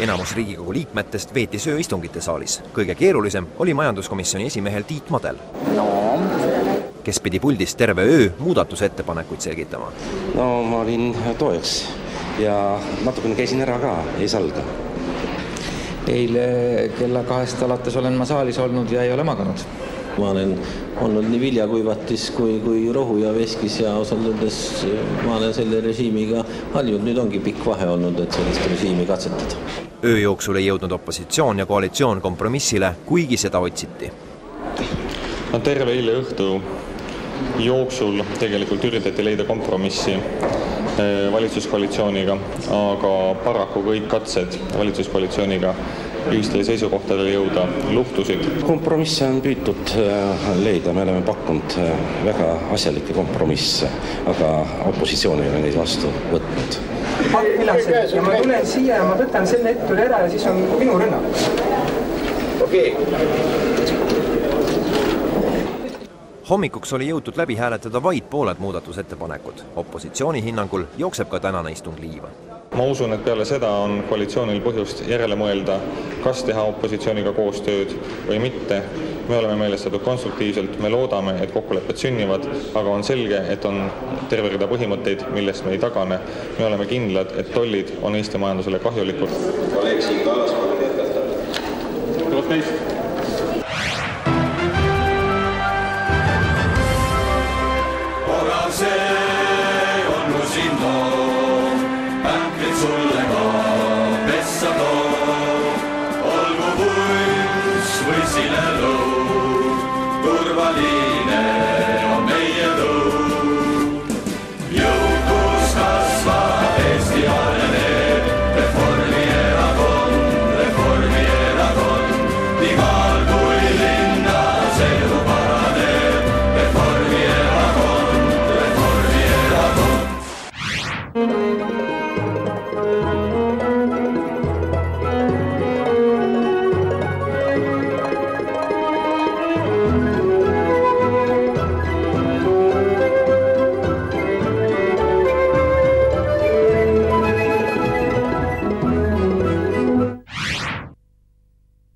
Enamus Riigikogu liikmetest veetis ööistungite saalis. Kõige keerulisem oli majanduskomisjoni esimehel Tiit Madel, kes pidi puldis terve öö muudatusettepanekuid selgitama. No ma olin toeks ja natukene käisin ära ka, ei salga. Eile kella 2 alates olen ma saalis olnud ja ei ole maganud. Ma olen olnud nii viljakuivatis kui rohu ja veskis ja osaledes ma olen selle režiimiga harjunud. Nüüd ongi pikk vahe olnud, et sellist režiimi katsetada. Öö jooksul ei jõudnud opositsioon ja koalitsioon kompromissile, kuigi seda otsiti. Terve eile õhtu jooksul tegelikult üritati leida kompromissi valitsuskoalitsiooniga, aga paraku kõik katsed valitsuskoalitsiooniga ühistele seisukohtadele jõuda luhtusid. Kompromisse on püütud leida, me oleme pakkunud väga asjalikke kompromisse, aga opositsioon ei ole neid vastu võtnud. Ja ma tulen siia ja ma võtan selle ette ära ja siis on minu rünnak. Okei. Hommikuks oli jõutud läbi hääletada vaid pooled muudatusettepanekud. Opositsiooni hinnangul jookseb ka tänane istung liiva. Ma usun, et peale seda on koalitsioonil põhjust järele mõelda, kas teha opositsiooniga koostööd või mitte. Me oleme meelestatud konstruktiivselt, me loodame, et kokkulepped sünnivad, aga on selge, et on terve rida põhimõtteid, millest me ei tagane. Me oleme kindlad, et tollid on Eesti majandusele kahjulikud. Kolleeg Siim Kallas, palun jätkata. Tuleb teist. See on mu sinno, pänkrid sulle ka pessa too. Olgu vunns või sinelõu, turvaline